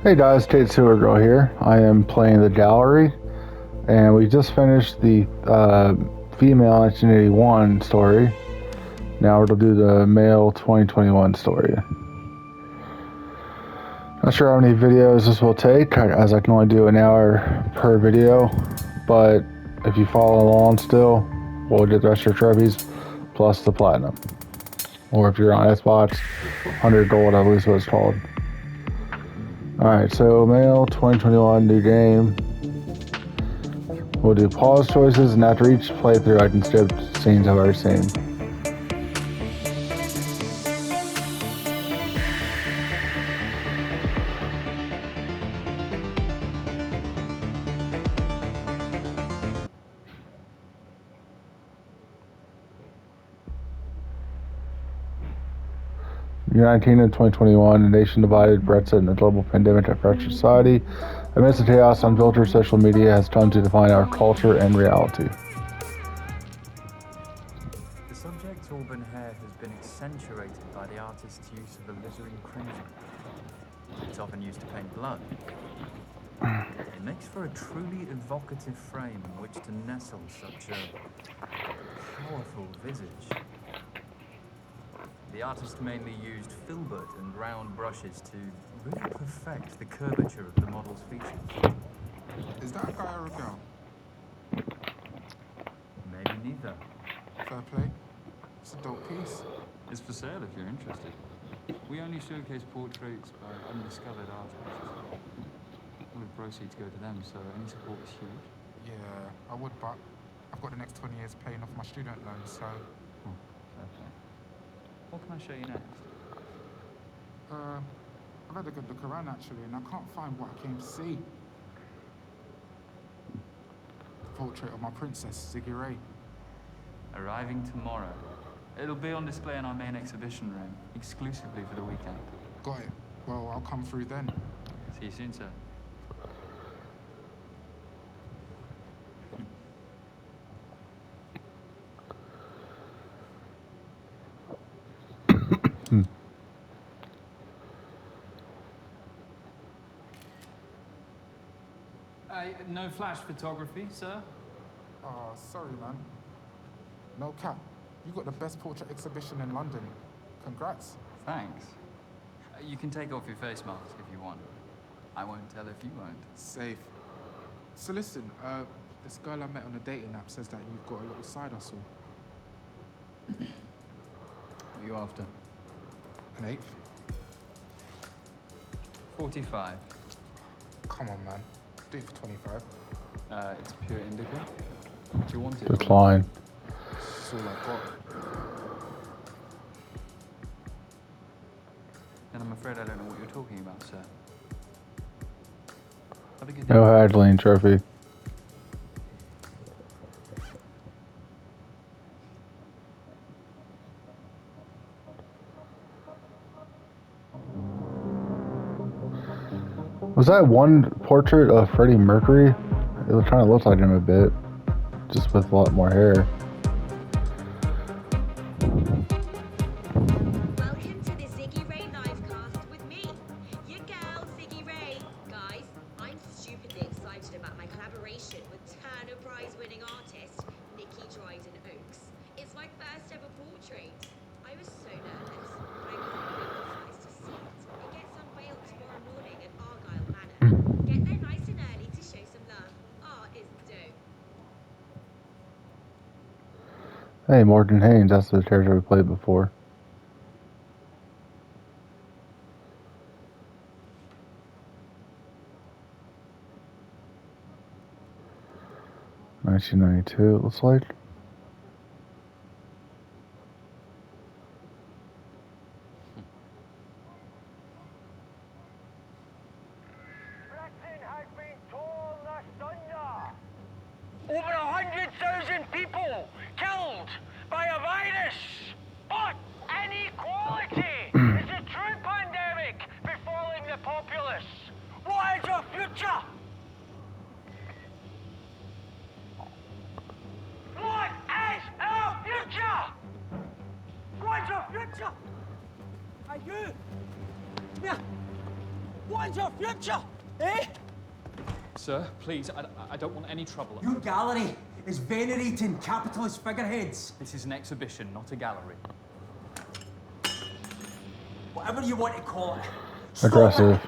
Hey guys, Tate Suhrgirl here. I am playing the gallery, and we just finished the female 1981 story. Now we'll do the male 2021 story. Not sure how many videos this will take, as I can only do an hour per video, but if you follow along still, we'll get the rest of your trophies, plus the platinum. Or if you're on Xbox, 100 gold, I believe is what it's called. Alright, so male 2021 new game. We'll do pause choices, and after each playthrough I can skip scenes I've already seen. United Kingdom 2021, a nation divided, Brexit, and the global pandemic at French society. Amidst the chaos, unfiltered social media has come to define our culture and reality. The subject's auburn hair has been accentuated by the artist's use of alizarin crimson. It's often used to paint blood. It makes for a truly evocative frame in which to nestle such a powerful visage. The artist mainly used filbert and round brushes to really perfect the curvature of the model's features. Is that a guy or a girl? Maybe neither. Fair play. It's a dope piece. It's for sale if you're interested. We only showcase portraits by undiscovered artists. All the proceeds go to them, so any support is huge. Yeah, I would, but I've got the next 20 years paying off my student loan, so... Fair play. What can I show you next? I've had a good look around, actually, and I can't find what I came to see. Portrait of my princess, Ziggy Ray. Arriving tomorrow. It'll be on display in our main exhibition room, exclusively for the weekend. Got it. Well, I'll come through then. See you soon, sir. No flash photography, sir? Oh, sorry, man. No cap. You got the best portrait exhibition in London. Congrats. Thanks. You can take off your face mask if you want. I won't tell if you won't. Safe. So listen, this girl I met on a dating app says that you've got a little side hustle. What are you after? An eighth? 45. Come on, man. Do it for 25. It's pure indica. Do you want it? Decline. That's all I got. Then I'm afraid I don't know what you're talking about, sir. Have a good day. No haggling trophy. Was that one portrait of Freddie Mercury? It kind of looks like him a bit, just with a lot more hair. Welcome to the Ziggy Ray livecast with me, your girl Ziggy Ray. Guys, I'm stupidly excited about my collaboration with Turner Prize-winning artist Nikki Dryden Oakes. It's my first ever portrait. I was so nervous, but I can't wait for you guys to see it. It gets unveiled tomorrow morning at Argyle Manor. Get there nice and early to show some love. Art is dope. Hey, Morgan Haynes, that's the character we played before. $1992, it looks like. Britain has been torn asunder. Over 100,000 people killed by a virus. But inequality is a true pandemic befalling the populace. What is your future? What is our future? What's your future? Are you? Yeah. What's your future? Eh? Sir, please, I don't want any trouble. Your gallery is venerating capitalist figureheads. This is an exhibition, not a gallery. Whatever you want to call it. Stop Aggressive. it.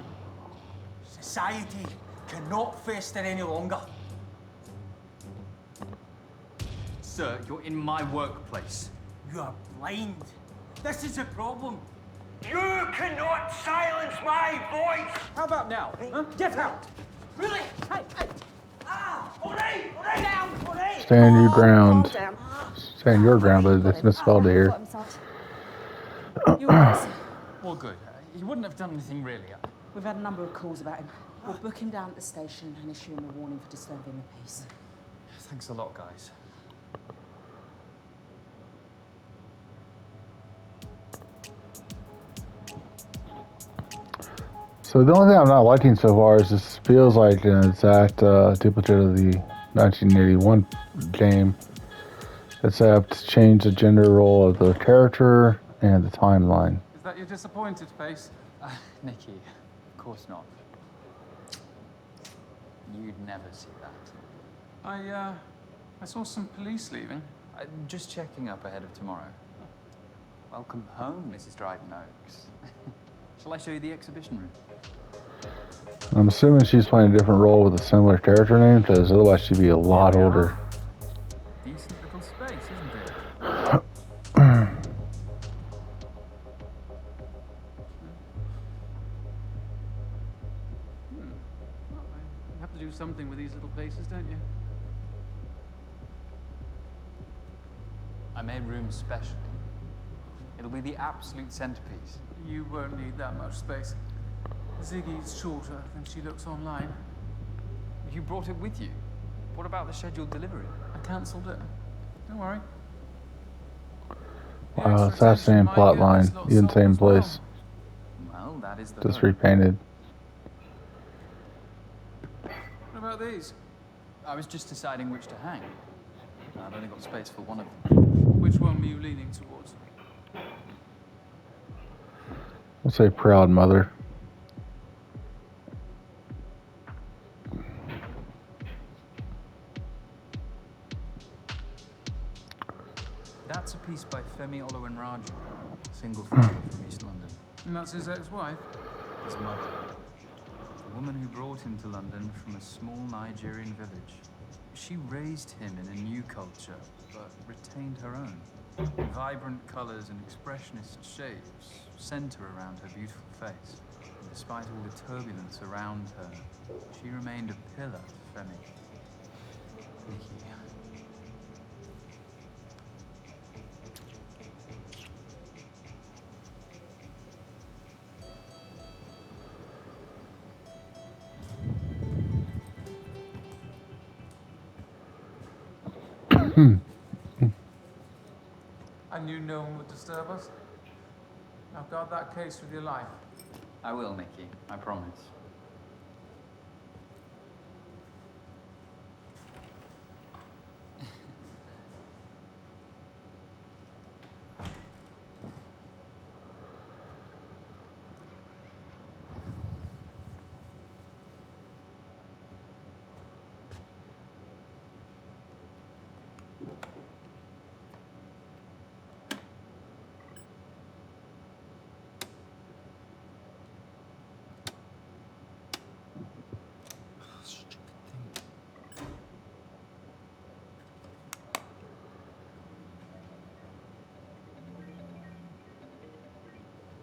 Society cannot fester any longer. Sir, you're in my workplace. You are blind. This is a problem. You cannot silence my voice! How about now? Huh? Get out! Really? Hey, hey! Ah! All right! Down! All right! Stand your ground. Stand your ground, but it's misspelled here. You're right. Well, good. He wouldn't have done anything really. We've had a number of calls about him. We'll book him down at the station and issue him a warning for disturbing the peace. Thanks a lot, guys. So the only thing I'm not liking so far is this feels like an exact duplicate of the 1981 game, except change the gender role of the character and the timeline. Is that your disappointed face? Nikki, of course not. You'd never see that. I saw some police leaving. Just checking up ahead of tomorrow. Welcome home, Mrs. Dryden Oaks. Shall I show you the exhibition room? I'm assuming she's playing a different role with a similar character name, because otherwise she'd be a lot older. Decent little space, isn't it? Well, you have to do something with these little places, don't you? I made room specially. It'll be the absolute centerpiece. You won't need that much space. Ziggy's shorter than she looks online. You brought it with you. What about the scheduled delivery? I cancelled it. Don't worry. Wow, it's that same plot line, even same place, Well, that is the just hope. repainted. What about these? I was just deciding which to hang. I've only got space for one of them. Which one were you leaning towards? We'll say proud mother. That's a piece by Femi Oluwenraju, single father from East London. And that's his ex-wife? His mother, the woman who brought him to London from a small Nigerian village. She raised him in a new culture, but retained her own. Vibrant colors and expressionist shapes center around her beautiful face. And despite all the turbulence around her, she remained a pillar for Femi. Nikki. I knew no one would disturb us. Now guard that case with your life. I will, Nikki. I promise.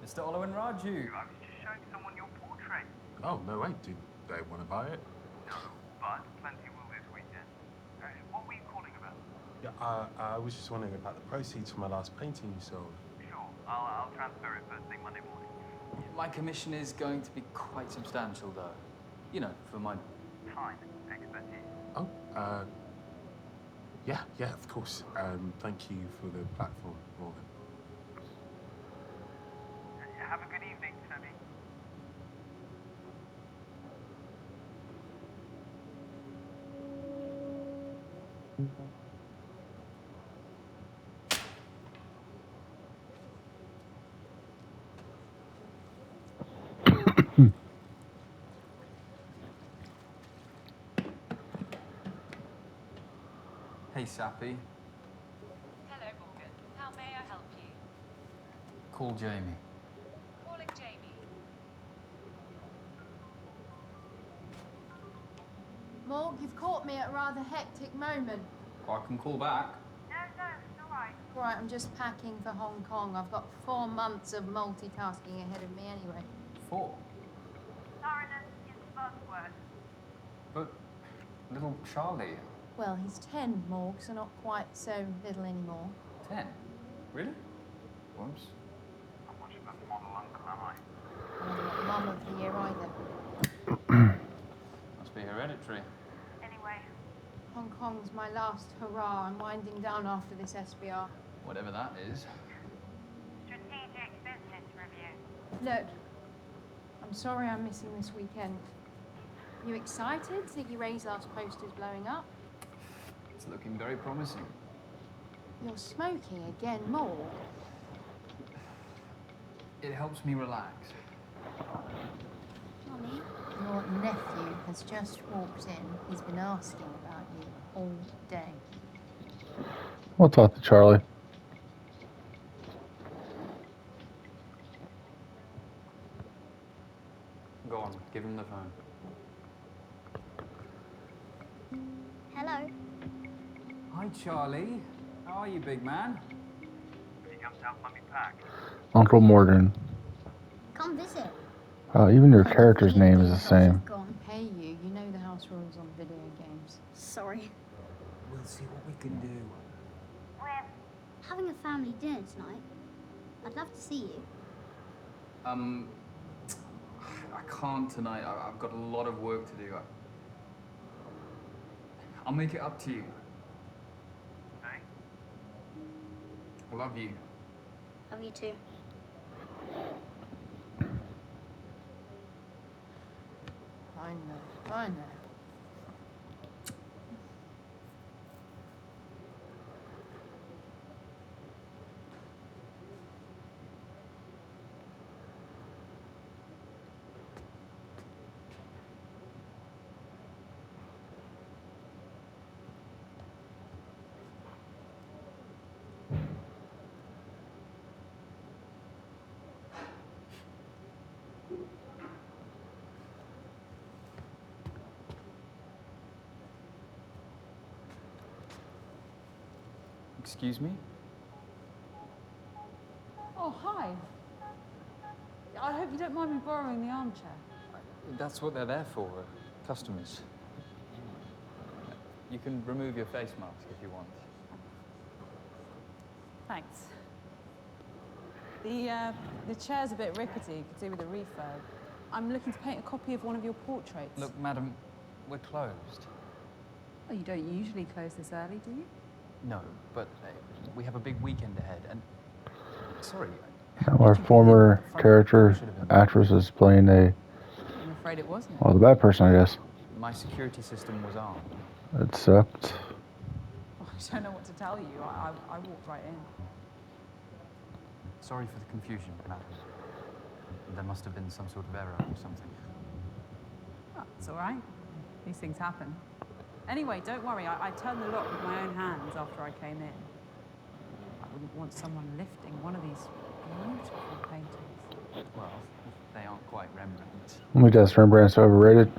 Mr. Oluwenraju. I was just showing someone your portrait. Oh, no way. Did they want to buy it? But plenty will this weekend. What were you calling about? Yeah, I was just wondering about the proceeds from my last painting you sold. Sure, I'll transfer it first thing Monday morning. My commission is going to be quite substantial, though. You know, for my... Time, expertise. Oh, yeah, of course. Thank you for the platform, Morgan. Have a good evening, Femi. Hey, Sappy. Hello, Morgan. How may I help you? Call Jamie. Calling Jamie. Morg, you've caught me at a rather hectic moment. I can call back. No, it's all right. Right, I'm just packing for Hong Kong. I've got 4 months of multitasking ahead of me anyway. 4. Thoroughness is the buzzword. But little Charlie. Well, he's 10, Morg, so not quite so little anymore. 10? Really? Whoops. Not much of a model uncle, am I? I'm not mum of the year either. Must be hereditary. Anyway, Hong Kong's my last hurrah. I'm winding down after this SBR. Whatever that is. strategic business review. Look, I'm sorry I'm missing this weekend. You excited? Ziggy Ray's last poster's blowing up. It's looking very promising. You're smoking again, Morg. It helps me relax. Mummy? Your nephew has just walked in. He's been asking about you all day. We'll talk to Charlie. Go on, give him the phone. Hello. Hi, Charlie. How are you, big man? Have you come to help Mummy pack? Uncle Morgan. Come visit. Even your character's name is the same. Pay you. You know the house rules on video games. Sorry. We'll see what we can do. We're having a family dinner tonight. I'd love to see you. I can't tonight. I've got a lot of work to do. I'll make it up to you. Okay. I love you. Love you too. I know. Excuse me? Oh, hi. I hope you don't mind me borrowing the armchair. That's what they're there for, customers. You can remove your face mask if you want. Thanks. The chair's a bit rickety, could do with a refurb. I'm looking to paint a copy of one of your portraits. Look, madam, we're closed. Oh, you don't usually close this early, do you? No, but we have a big weekend ahead, and... Sorry. Our former character actress is playing I'm afraid it wasn't. the bad person, I guess. My security system was armed. Except... Oh, I don't know what to tell you. I walked right in. Sorry for the confusion, madam. There must have been some sort of error or something. Oh, it's all right. These things happen. Anyway, don't worry. I turned the lock with my own hands after I came in. I wouldn't want someone lifting one of these beautiful paintings. Well, they aren't quite Rembrandt. Let me guess, Rembrandt's overrated?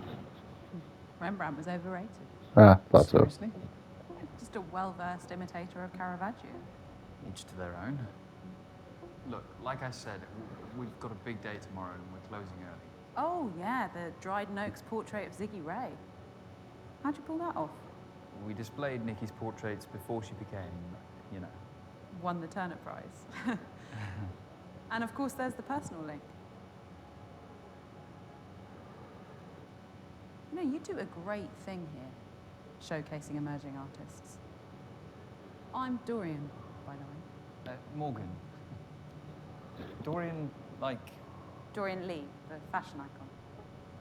Rembrandt was overrated. Ah, thought so. Seriously? Just a well-versed imitator of Caravaggio. Each to their own. Look, like I said, we've got a big day tomorrow and we're closing early. Oh, yeah, the Dryden Oaks portrait of Ziggy Ray. How'd you pull that off? We displayed Nikki's portraits before she became, you know. Won the Turner Prize. And of course, there's the personal link. You know, you do a great thing here, showcasing emerging artists. I'm Dorian, by the way. Morgan. Dorian, like... Dorian Lee, the fashion icon.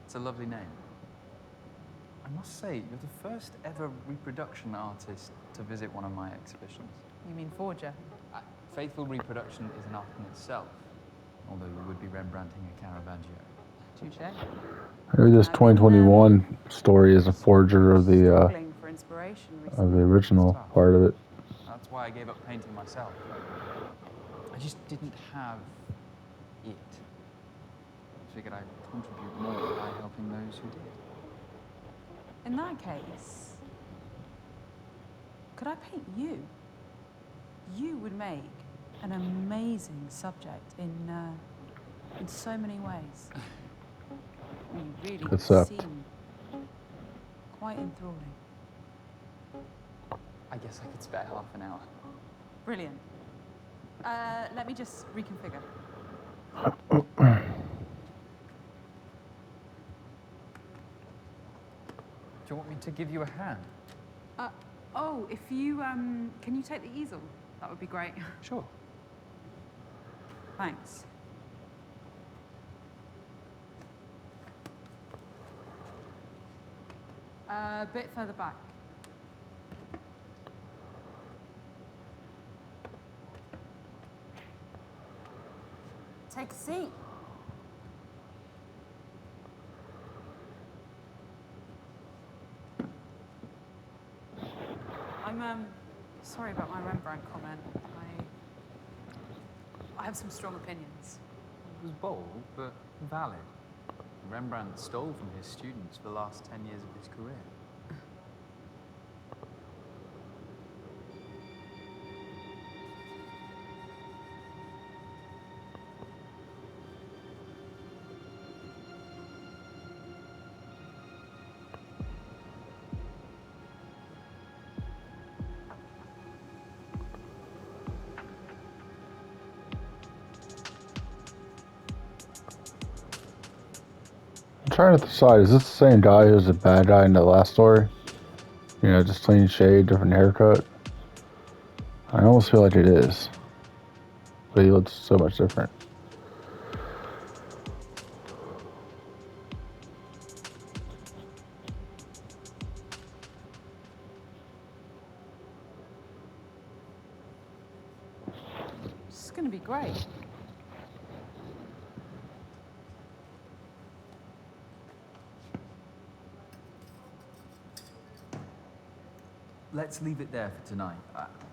It's a lovely name. I must say, you're the first ever reproduction artist to visit one of my exhibitions. You mean forger? Faithful reproduction is an art in itself, although you would be Rembrandting a Caravaggio. Touché. Maybe this 2021 story is a forger of the Struggling for inspiration, recently. of the original Tough. part of it. That's why I gave up painting myself. I just didn't have it. I figured I'd contribute more by helping those who did. In that case, could I paint you? You would make an amazing subject in so many ways. You really Except. seem quite enthralling. I guess I could spare half an hour. Brilliant. Let me just reconfigure. Do you want me to give you a hand? Oh, if you, can you take the easel? That would be great. Sure. Thanks. A bit further back. Take a seat. I'm sorry about my Rembrandt comment. I have some strong opinions. It was bold, but valid. Rembrandt stole from his students for the last 10 years of his career. I'm trying to decide, is this the same guy who's a bad guy in the last story? You know, just clean shade, different haircut. I almost feel like it is. But he looks so much different. This is gonna be great. Let's leave it there for tonight.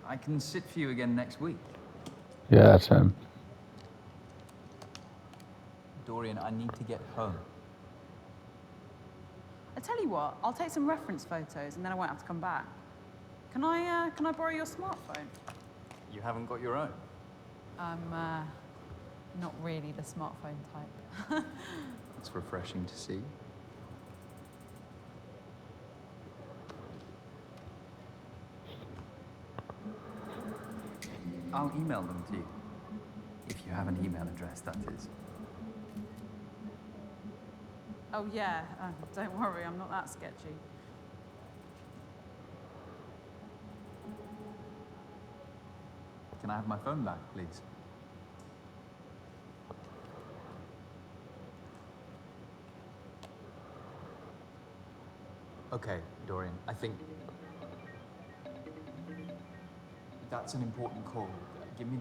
I can sit for you again next week. Yeah, that's him. Dorian, I need to get home. I tell you what, I'll take some reference photos and then I won't have to come back. Can I borrow your smartphone? You haven't got your own? I'm not really the smartphone type. It's refreshing to see. I'll email them to you. If you have an email address, that is. Oh yeah, don't worry, I'm not that sketchy. Can I have my phone back, please? Okay, Dorian, I think that's an important call. Give me...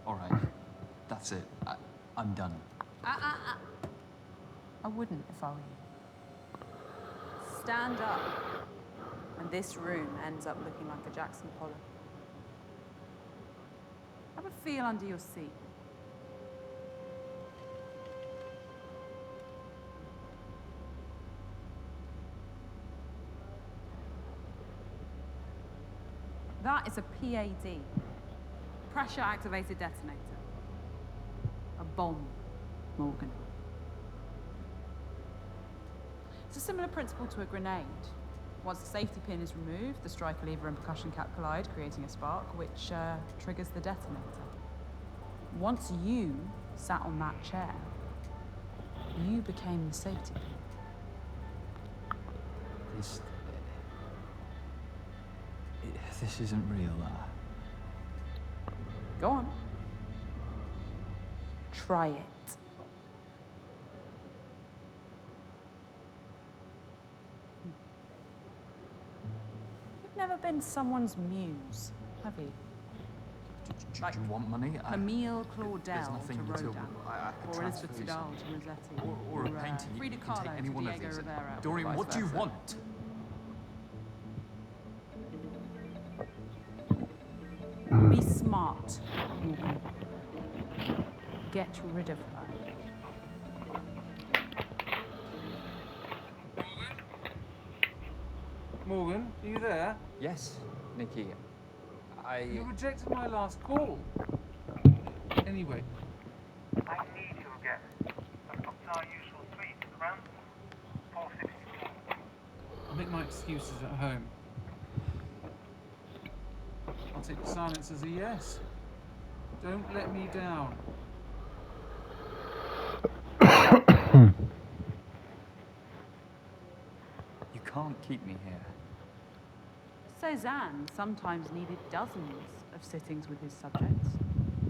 All right, that's it. I'm done. I wouldn't if I were you. Stand up, and this room ends up looking like a Jackson Pollock. Have a feel under your seat. That is a PAD, pressure-activated detonator. A bomb, Morgan. It's a similar principle to a grenade. Once the safety pin is removed, the striker lever and percussion cap collide, creating a spark, which triggers the detonator. Once you sat on that chair, you became the safety pin. This isn't real. Go on. Try it. You've never been someone's muse, have you? Like Do you want money? Camille There's Claudel nothing to until Rodin, I or transfer Elizabeth you Vidal some. to Rossetti, Or a painting. You Frida can take Kahlo any to one of Diego these. Rivera. Dorian, vice what do you versa. want? Be smart, Morgan. Get rid of her. Morgan, are you there? Yes, Nikki. You rejected my last call. Anyway. I need to get up to our usual street, around 4:16. I'll make my excuses at home. I'll take the silence as a yes. Don't let me down. You can't keep me here. Cézanne sometimes needed dozens of sittings with his subjects.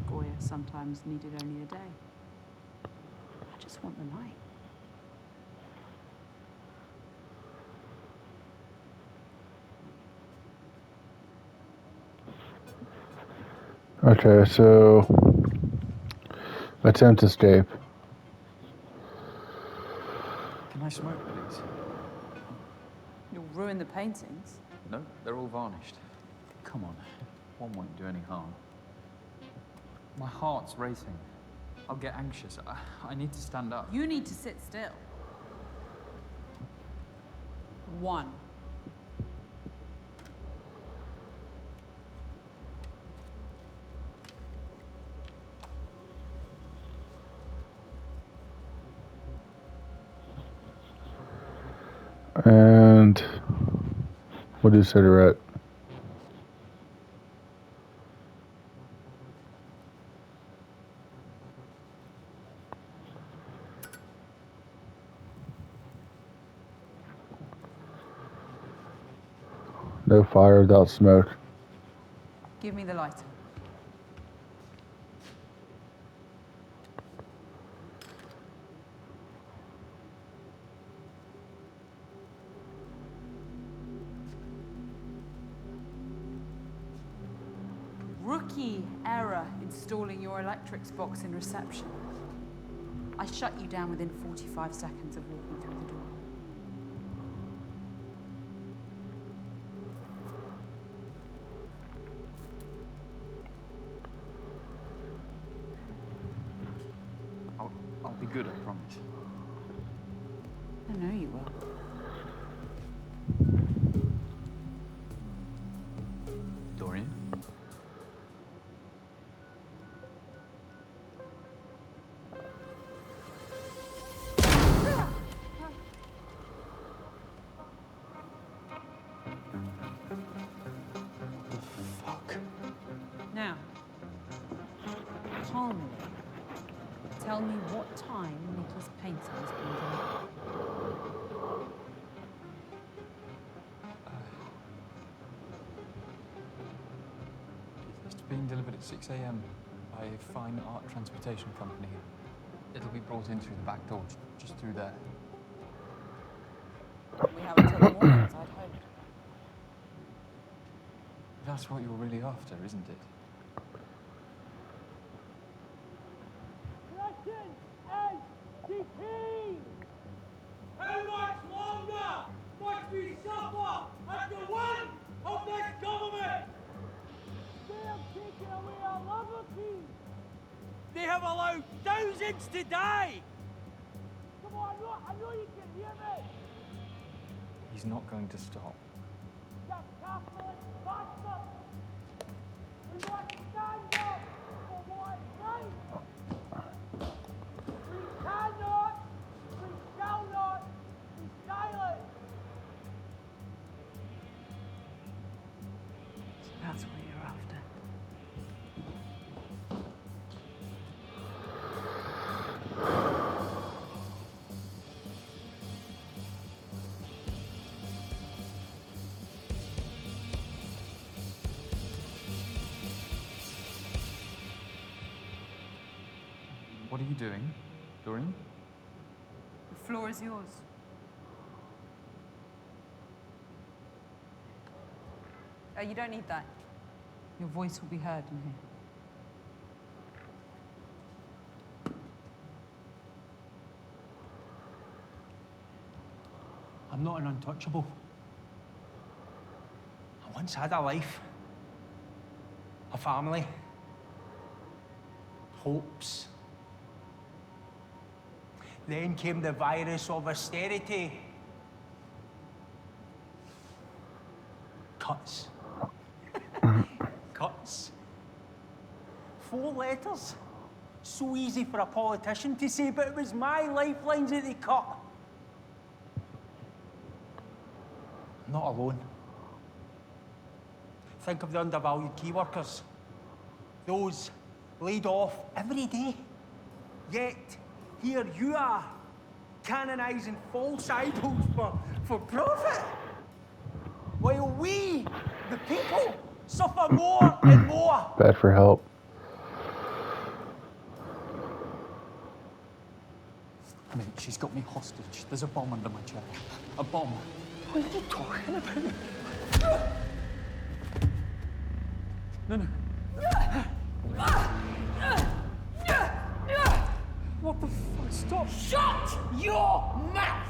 Goya sometimes needed only a day. I just want the night. Okay, so attempt escape. Can I smoke, please? You'll ruin the paintings. No, they're all varnished. Come on, one won't do any harm. My heart's racing. I'll get anxious. I need to stand up. You need to sit still. 1. And we'll do cigarette. No fire without smoke. Give me the lighter. Rookie error installing your electrics box in reception. I shut you down within 45 seconds of walking through the door. I'll be good, I promise. I know you will. Dorian? Fuck. Now, calmly, tell me what time Nikki's painting's been delivered. It's being delivered at 6 a.m. by a fine art transportation company. It'll be brought in through the back door, just through there. We have until the morning, as I'd hoped. That's what you're really after, isn't it? How much longer must we suffer at the will of this government? They have taken away our liberty. They have allowed thousands to die. Come on, I know you can hear me. He's not going to stop. You capitalist bastard. We must stand up for what is right. We cannot, we shall not be silent. So that's what you're after. What are you doing, Dorian? The floor is yours. You don't need that. Your voice will be heard in here. I'm not an untouchable. I once had a life, a family, hopes. Then came the virus of austerity. Cuts. Cuts. 4 letters. So easy for a politician to say, but it was my lifelines that they cut. I'm not alone. Think of the undervalued key workers. Those laid off every day. Yet, here you are, canonising false idols for profit. While we, the people, suffer more and more. Bad for help. Mate, she's got me hostage. There's a bomb under my chair. A bomb. What are you talking about? No, no. What the fuck? Stop! Shut your mouth!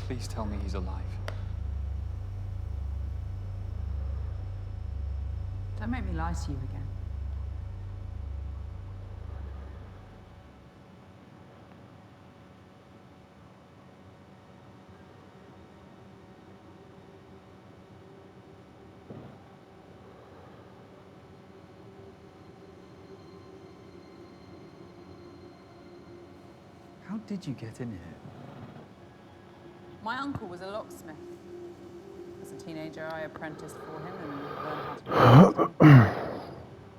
Please tell me he's alive. Don't make me lie to you again. How did you get in here? My uncle was a locksmith. As a teenager, I apprenticed for him and learned how to build.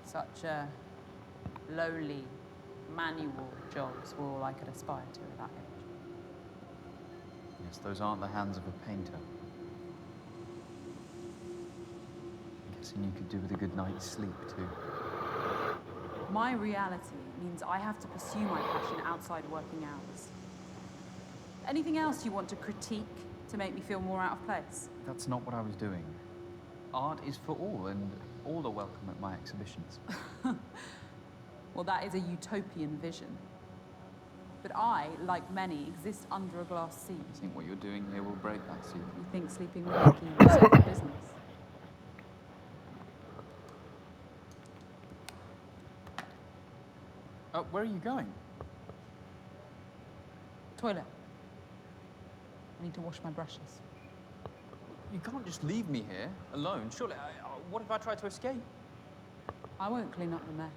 Such lowly, manual jobs were all I could aspire to at that age. Yes, those aren't the hands of a painter. I'm guessing you could do with a good night's sleep, too. My reality means I have to pursue my passion outside working hours. Anything else you want to critique to make me feel more out of place? That's not what I was doing. Art is for all, and all are welcome at my exhibitions. Well, that is a utopian vision. But I, like many, exist under a glass ceiling. You think what you're doing here will break that ceiling? You think sleeping with Nicky will save the business? Where are you going? Toilet. I need to wash my brushes. You can't just leave me here, alone. Surely, what if I try to escape? I won't clean up the mess.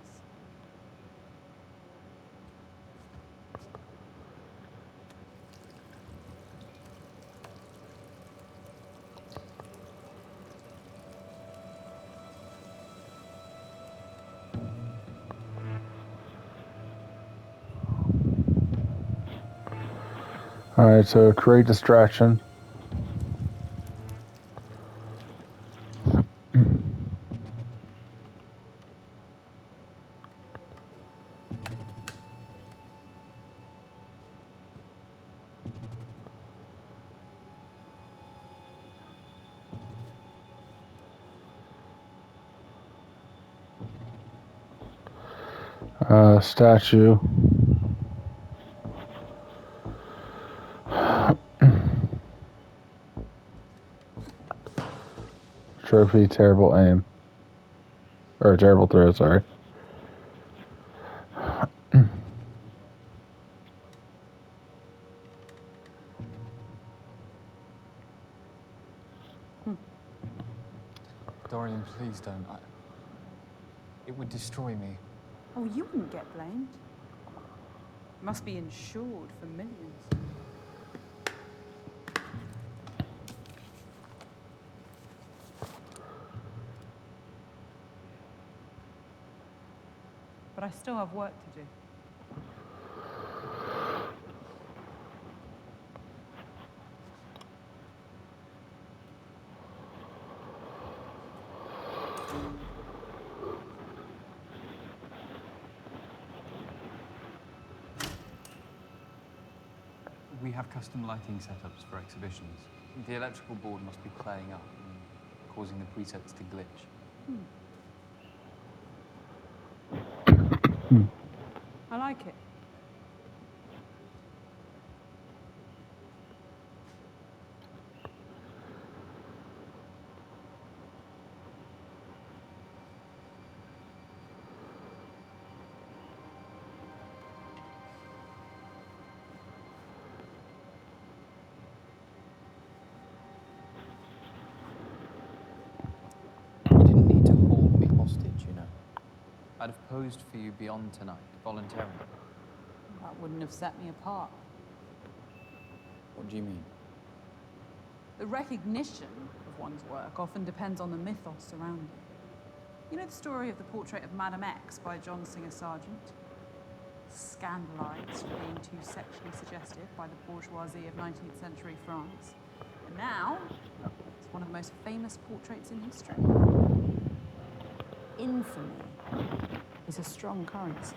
Alright, so create distraction. Statue. Trophy, terrible aim. Or terrible throw, sorry. Dorian, please don't. It would destroy me. Oh, you wouldn't get blamed. Must be insured for millions. But I still have work to do. We have custom lighting setups for exhibitions. The electrical board must be playing up and causing the presets to glitch. I like it. You didn't need to hold me hostage, you know. I'd have posed for you beyond tonight, voluntarily. That wouldn't have set me apart. What do you mean? The recognition of one's work often depends on the mythos surrounding it. You know the story of the portrait of Madame X by John Singer Sargent? Scandalized for being too sexually suggestive by the bourgeoisie of 19th century France. And now, it's one of the most famous portraits in history. Infamy is a strong currency.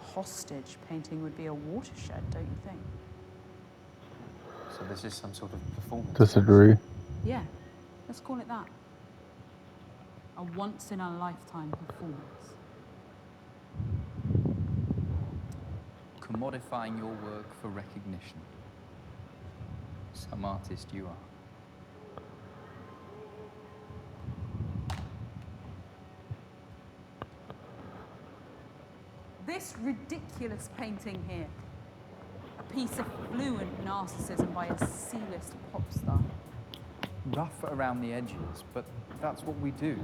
Hostage painting would be a watershed, don't you think? So this is some sort of performance? Disagree. Yeah, let's call it that. A once-in-a-lifetime performance. Commodifying your work for recognition. Some artist you are. This ridiculous painting here. A piece of fluent narcissism by a C-list pop star. Rough around the edges, but that's what we do.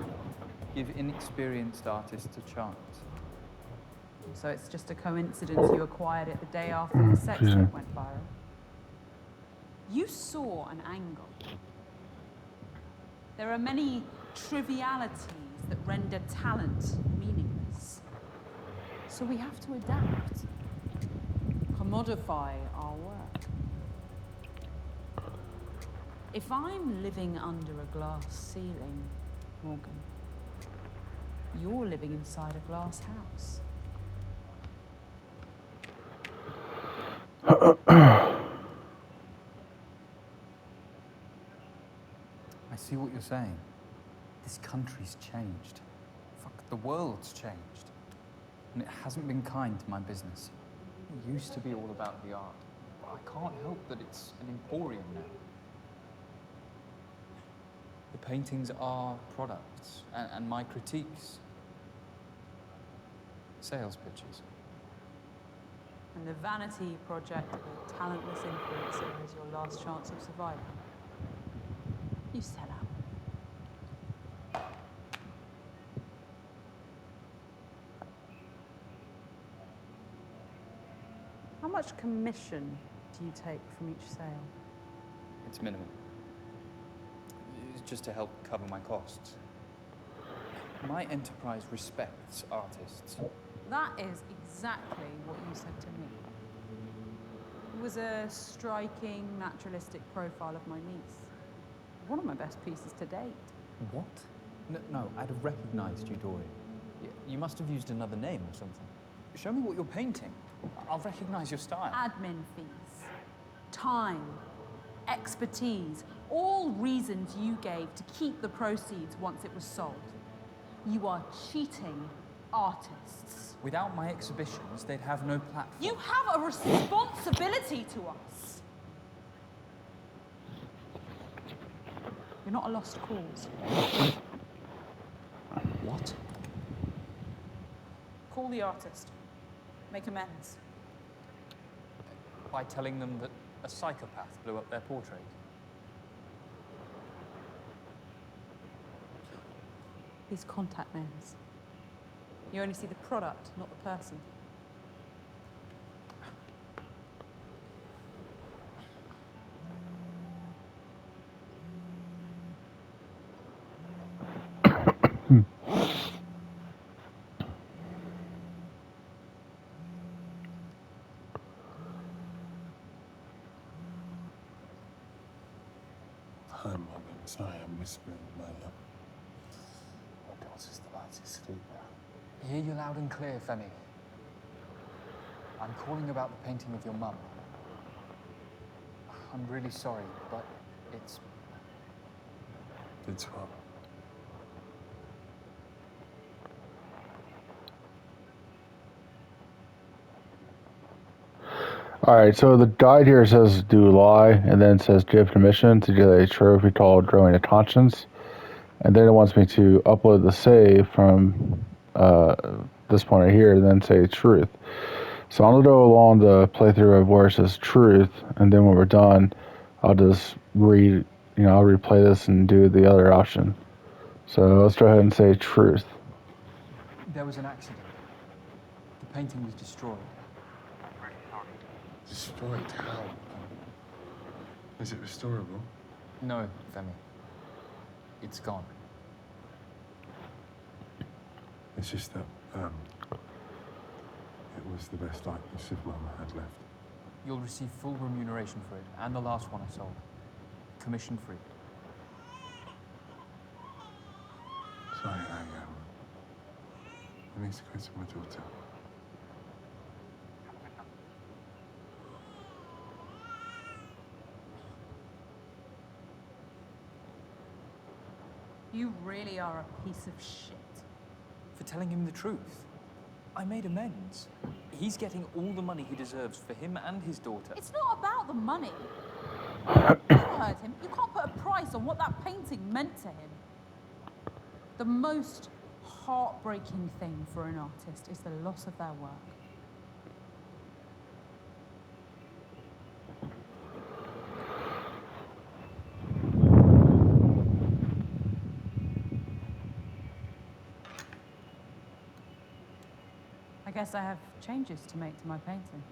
Give inexperienced artists a chance. So it's just a coincidence you acquired it the day after the sex tape went viral. You saw an angle. There are many trivialities that render talent meaningless. So we have to adapt. Commodify our work. If I'm living under a glass ceiling, Morgan, you're living inside a glass house. I see what you're saying. This country's changed. Fuck, the world's changed. And it hasn't been kind to my business. It used to be all about the art. But I can't help that it's an emporium now. The paintings are products, and my critiques, sales pitches. And the vanity project of a talentless influencer is your last chance of survival. You set out. How much commission do you take from each sale? It's minimal. It's just to help cover my costs. My enterprise respects artists. That is exactly what you said to me. It was a striking, naturalistic profile of my niece. One of my best pieces to date. What? No, I'd have recognized you, Dorian. You must have used another name or something. Show me what you're painting. I'll recognize your style. Admin fees, time, expertise, all reasons you gave to keep the proceeds once it was sold. You are cheating artists. Without my exhibitions, they'd have no platform. You have a responsibility to us. You're not a lost cause. What? Call the artist. Make amends. By telling them that a psychopath blew up their portrait. These contact lens. You only see the product, not the person. Hi, Morgan. Sorry, I'm whispering my daughter's the lightest sleeper. I hear you loud and clear, Femi. I'm calling about the painting of your mum. I'm really sorry, but it's... It's what? Alright, so the guide here says do lie, and then says give permission to get a trophy called Growing a Conscience. And then it wants me to upload the save from this point right here, and then say truth. So I'm going to go along the playthrough of where it says truth, and then when we're done, I'll just I'll replay this and do the other option. So let's go ahead and say truth. There was an accident. The painting was destroyed. Destroyed? How? Is it restorable? No, Femi. It's gone. It's just that, it was the best likeness of Mum I had left. You'll receive full remuneration for it, and the last one I sold. Commission free. Sorry, I need to go to my daughter. You really are a piece of shit. For telling him the truth. I made amends. He's getting all the money he deserves for him and his daughter. It's not about the money. You heard him. You can't put a price on what that painting meant to him. The most heartbreaking thing for an artist is the loss of their work. I guess I have changes to make to my painting.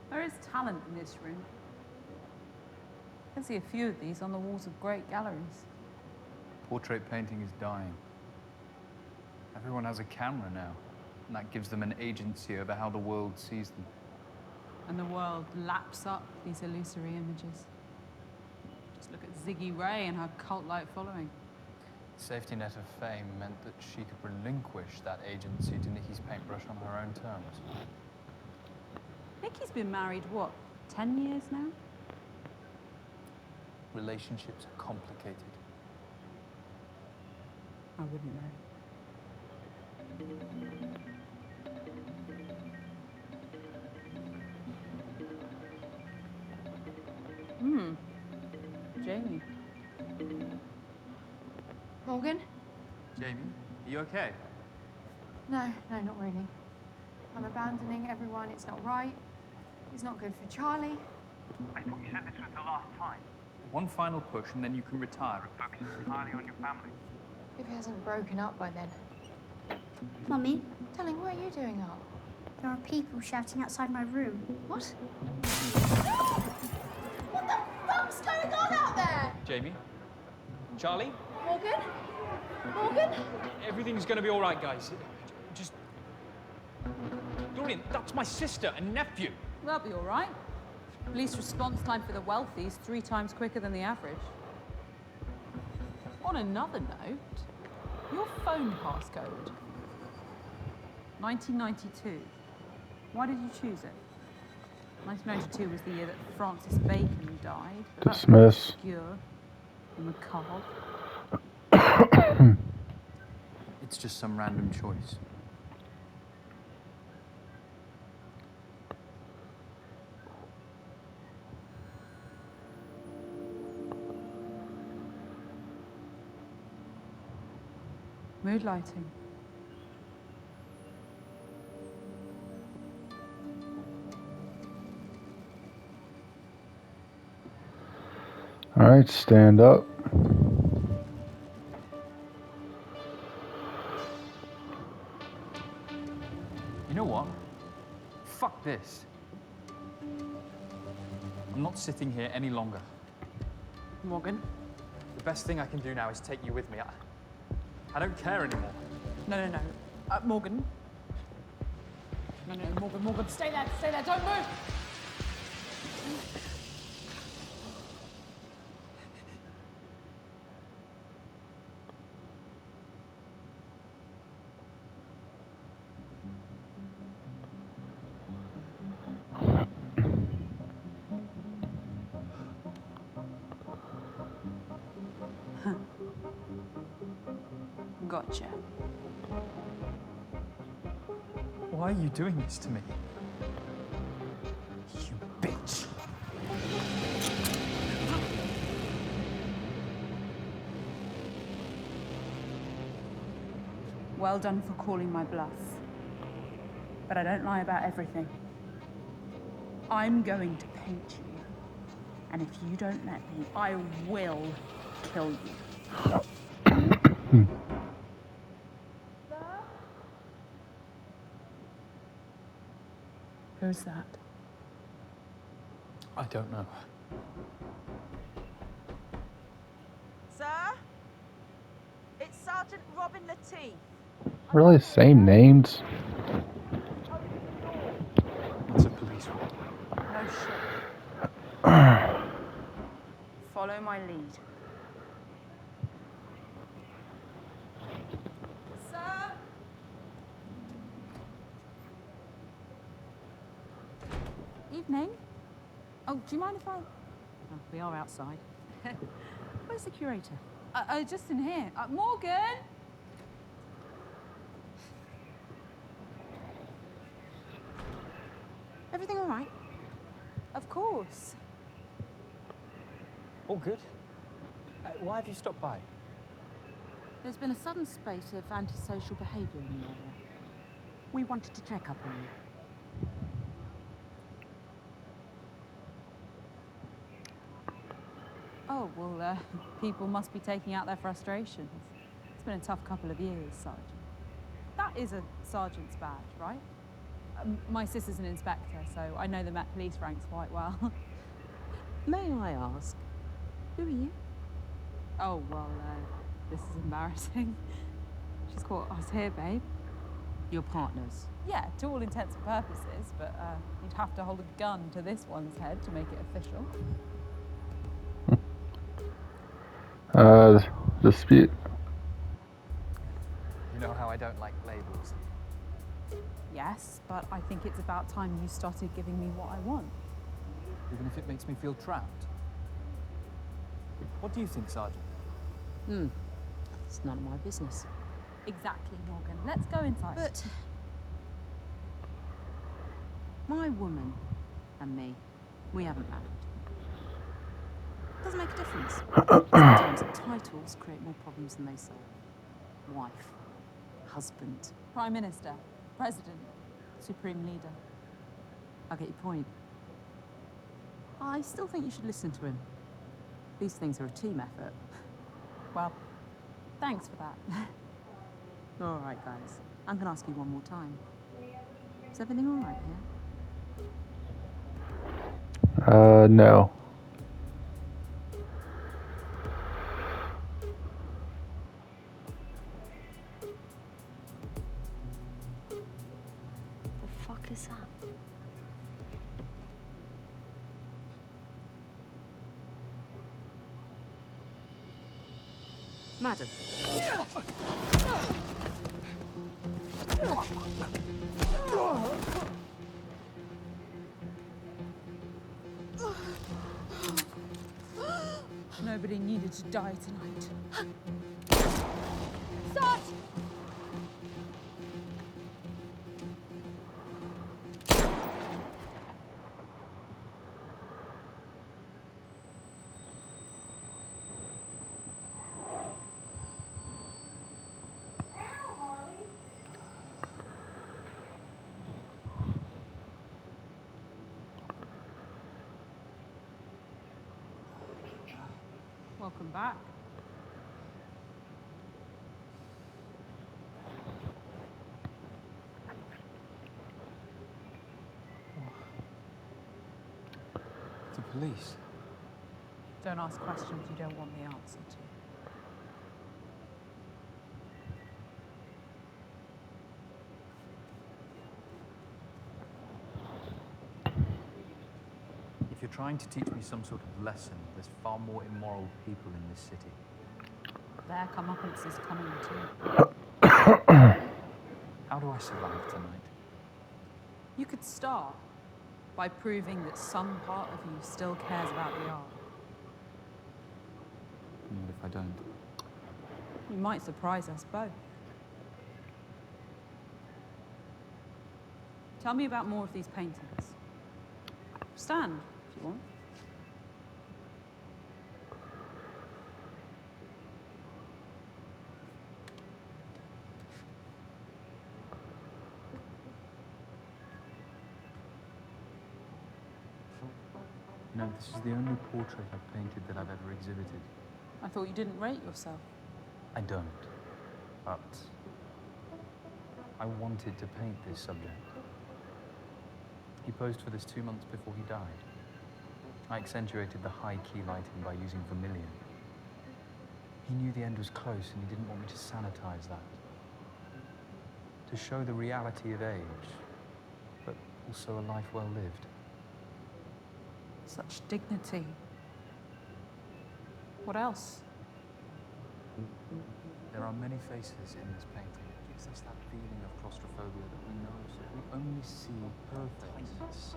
There is talent in this room. I can see a few of these on the walls of great galleries. Portrait painting is dying. Everyone has a camera now, and that gives them an agency over how the world sees them. And the world laps up these illusory images. Just look at Ziggy Ray and her cult-like following. The safety net of fame meant that she could relinquish that agency to Nikki's paintbrush on her own terms. Nikki's been married, what, 10 years now? Relationships are complicated. I wouldn't know. Jamie. Morgan? Jamie, are you okay? No, not really. I'm abandoning everyone. It's not right. It's not good for Charlie. I thought you said this was the last time. One final push, and then you can retire. Focus entirely on your family. If he hasn't broken up by then. Mummy, Darling, what are you doing up? there are people shouting outside my room. What? What the fuck's going on out there? Jamie? Charlie? Morgan? Morgan? Everything's gonna be all right, guys. Just... Dorian, that's my sister and nephew. They'll be all right. Police response time for the wealthy is 3 times quicker than the average. On another note, your phone passcode. 1992. Why did you choose it? 1992 was the year that Francis Bacon died. But that's Dismiss. obscure and macabre. It's just some random choice. Mood lighting. All right, stand up. know what? Fuck this. I'm not sitting here any longer. Morgan? The best thing I can do now is take you with me. I don't care anymore. No. Morgan? No, Morgan, stay there, don't move! Gotcha. Why are you doing this to me? You bitch. Well done for calling my bluff. But I don't lie about everything. I'm going to paint you. And if you don't let me, I will kill you. Who's that? I don't know. Sir? It's Sergeant Robin Lateef. Really, same names. It's a police report. No shit. Follow my lead. Sir? Evening. Oh, do you mind if I... Oh, we are outside. Where's the curator? Just in here. Morgan! Everything all right? Of course. All good. Why have you stopped by? There's been a sudden spate of antisocial behaviour in the area. We wanted to check up on you. Oh, well, people must be taking out their frustrations. It's been a tough couple of years, Sergeant. That is a sergeant's badge, right? My sister's an inspector, so I know the Met Police ranks quite well. May I ask, who are you? Oh, well, this is embarrassing. She's caught us here, babe. Your partners? Yeah, to all intents and purposes, but you'd have to hold a gun to this one's head to make it official. Dispute. You know how I don't like labels. Yes, but I think it's about time you started giving me what I want. Even if it makes me feel trapped. What do you think, Sergeant? It's none of my business. Exactly, Morgan. Let's go inside. But my woman and me, we haven't married. Doesn't make a difference. Sometimes titles create more problems than they solve. Wife, husband. Prime Minister, President, Supreme Leader. I get your point. I still think you should listen to him. These things are a team effort. Well, thanks for that. All right, guys. I'm going to ask you one more time. Is everything all right here? No. The fuck is that? Madam. Nobody needed to die tonight. Sarge! Welcome back. police. Don't ask questions you don't want the answer to. If you're trying to teach me some sort of lesson, there's far more immoral people in this city. Their comeuppance is coming too. How do I survive tonight? You could start by proving that some part of you still cares about the art. And what if I don't? You might surprise us both. Tell me about more of these paintings. Stand, if you want. You know, this is the only portrait I've painted that I've ever exhibited. I thought you didn't rate yourself. I don't, but I wanted to paint this subject. He posed for this 2 months before he died. I accentuated the high key lighting by using vermilion. He knew the end was close and he didn't want me to sanitize that. To show the reality of age, but also a life well lived. Such dignity. What else? There are many faces in this painting. It gives us that feeling of claustrophobia that we know, so we only see perfectness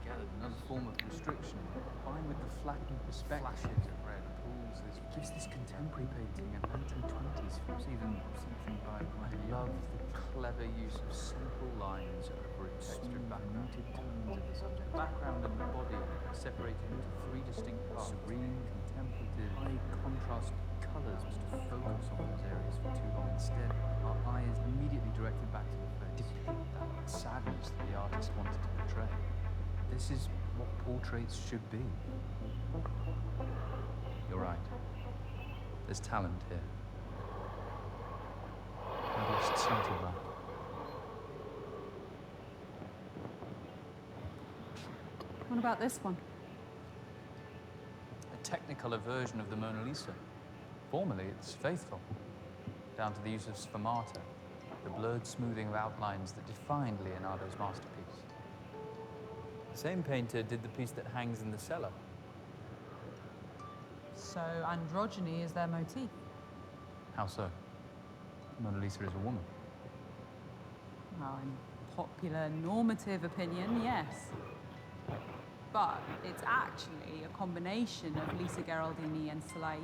together. Another form of constriction, combined with the flattened perspective of red pools, this gives this contemporary painting an 1920s feel. It's even something by I love the clever use of simple lines over its textured background. Muted tones of the subject. The background and the body are separated into 3 distinct parts. Serene, contemplative, high contrast colours to focus on those areas for too long. Instead, our eyes immediately directed back to the face. Depict that sadness that the artist wanted to portray. This is what portraits should be. You're right. There's talent here. I've lost sight of that. What about this one? A technicolor version of the Mona Lisa. Formally, it's faithful, down to the use of sfumata, the blurred smoothing of outlines that defined Leonardo's masterpiece. The same painter did the piece that hangs in the cellar. So androgyny is their motif. How so? Mona Lisa is a woman. Well, in popular normative opinion, yes. But it's actually a combination of Lisa Gherardini and Said,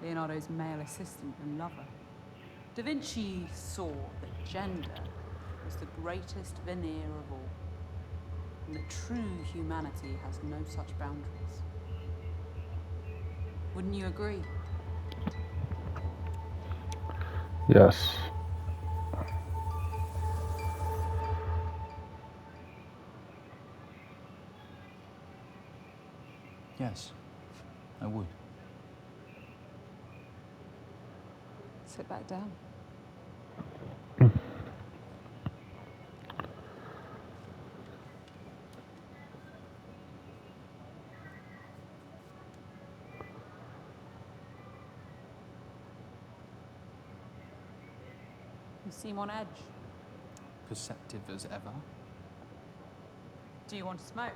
Leonardo's male assistant and lover. Da Vinci saw that gender was the greatest veneer of all, and that true humanity has no such boundaries. Wouldn't you agree? Yes. Yes, I would. Sit back down. You seem on edge. Perceptive as ever. Do you want to smoke?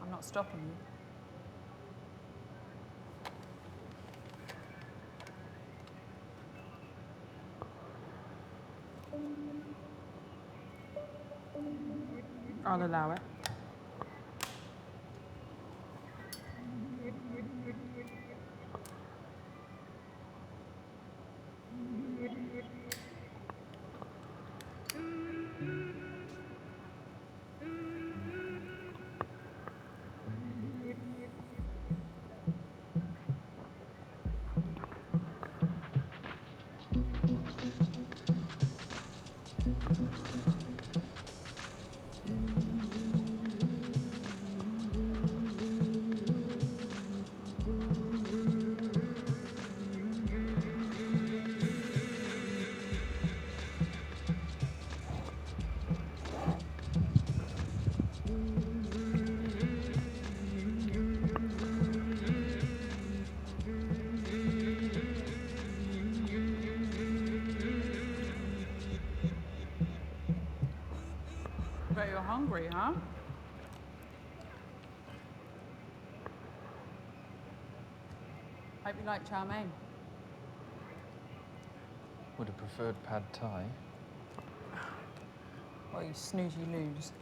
I'm not stopping you. I'll allow it. you're hungry, huh? Hope you like chow mein. Would have preferred pad thai. Well, you snooze, you lose.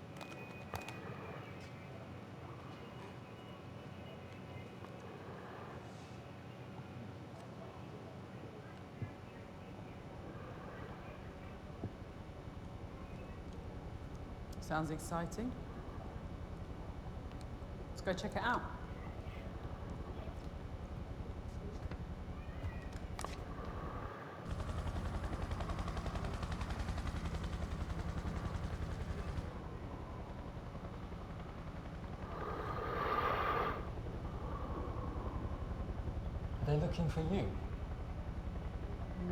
Sounds exciting. Let's go check it out. Are they looking for you?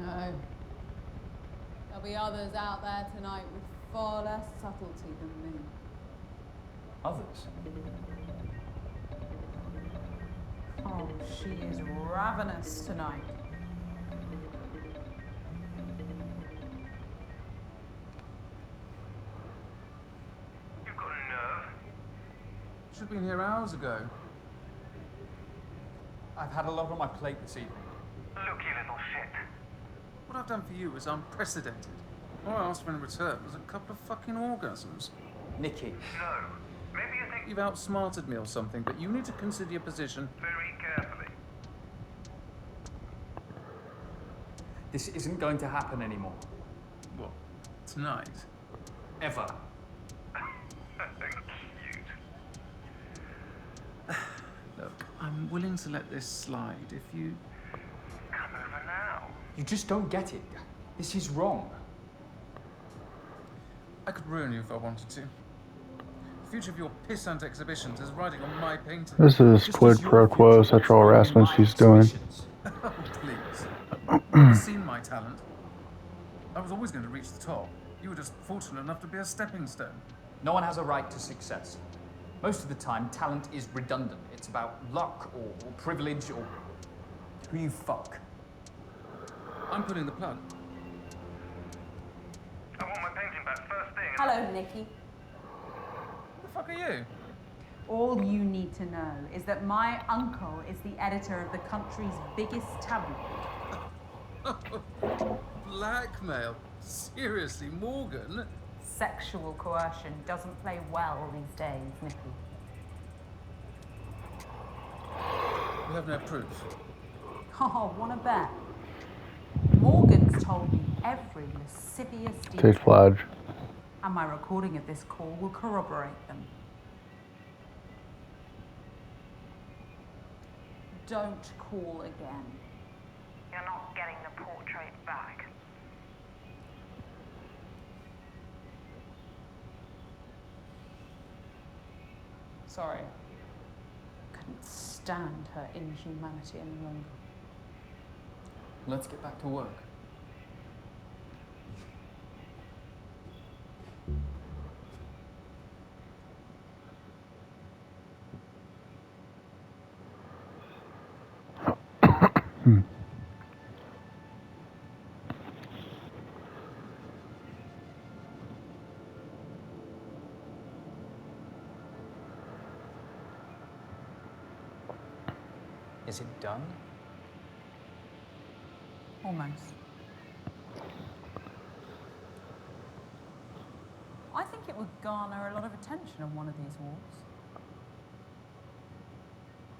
No. There'll be others out there tonight with far less subtlety than me. Others? Oh, she is ravenous tonight. You've got a nerve. Should have been here hours ago. I've had a lot on my plate this evening. Look, you little shit. What I've done for you is unprecedented. All I asked for in return was a couple of fucking orgasms. Nikki. No. Maybe you think You've outsmarted me or something, but you need to consider your position. very carefully. This isn't going to happen anymore. What? Tonight? Ever. Cute. Look, I'm willing to let this slide if you... Come over now. You just don't get it. This is wrong. I could ruin you if I wanted to. The future of your pissant exhibitions is riding on my painting. This is quid pro quo sexual harassment she's doing. Oh, please. You've never seen my talent. I was always going to reach the top. You were just fortunate enough to be a stepping stone. No one has a right to success. Most of the time, talent is redundant. It's about luck or privilege or who you fuck. I'm pulling the plug. I want my painting back first thing. Hello, Nikki. Who the fuck are you? All you need to know is that my uncle is the editor of the country's biggest tabloid. Blackmail? Seriously, Morgan? Sexual coercion doesn't play well these days, Nikki. We have no proof. Oh, wanna bet? Morgan's told me every lascivious Take detail, Fladge. and my recording of this call will corroborate them. Don't call again. You're not getting the portrait back. Sorry. Couldn't stand her inhumanity any longer. Let's get back to work. Is it done? Almost. I think it would garner a lot of attention on one of these walls.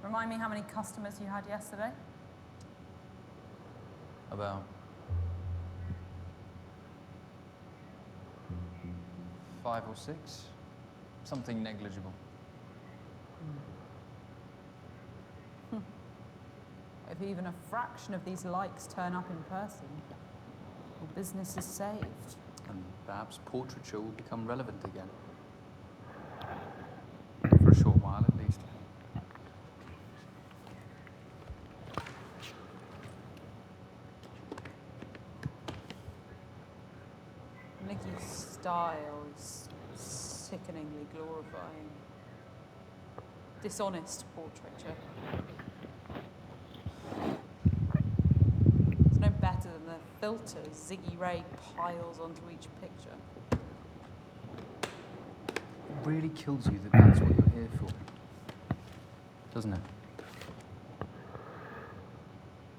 Remind me how many customers you had yesterday? About 5 or 6. Something negligible. If even a fraction of these likes turn up in person, your business is saved. And perhaps portraiture will become relevant again. For a short while, at least. Nikki's style is sickeningly glorifying. Dishonest portraiture. It's no better than the filters Ziggy Ray piles onto each picture. really kills you that that's what you're here for. Doesn't it?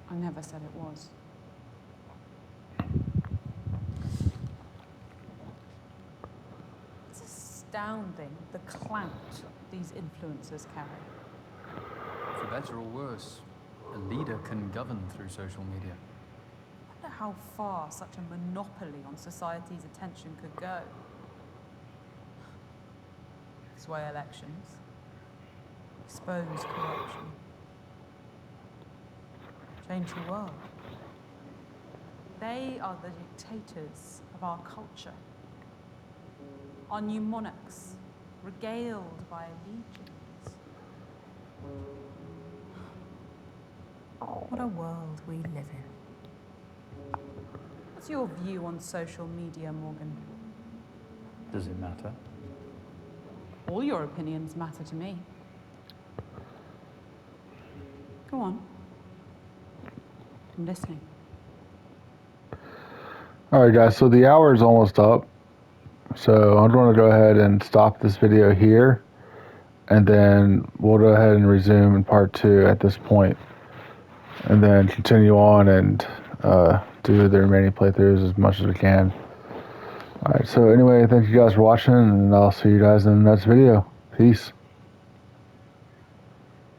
I never said it was. It's astounding the clout these influencers carry. For better or worse, a leader can govern through social media. I wonder how far such a monopoly on society's attention could go. Sway elections, expose corruption, change the world. They are the dictators of our culture. Our new monarchs, regaled by legions. What a world we live in. What's your view on social media, Morgan? Does it matter? All your opinions matter to me. Go on. I'm listening. Alright guys, so the hour is almost up. So I'm going to go ahead and stop this video here. And then we'll go ahead and resume in part 2 at this point. And then continue on and do the remaining playthroughs as much as we can. Alright, so anyway, thank you guys for watching, and I'll see you guys in the next video. Peace.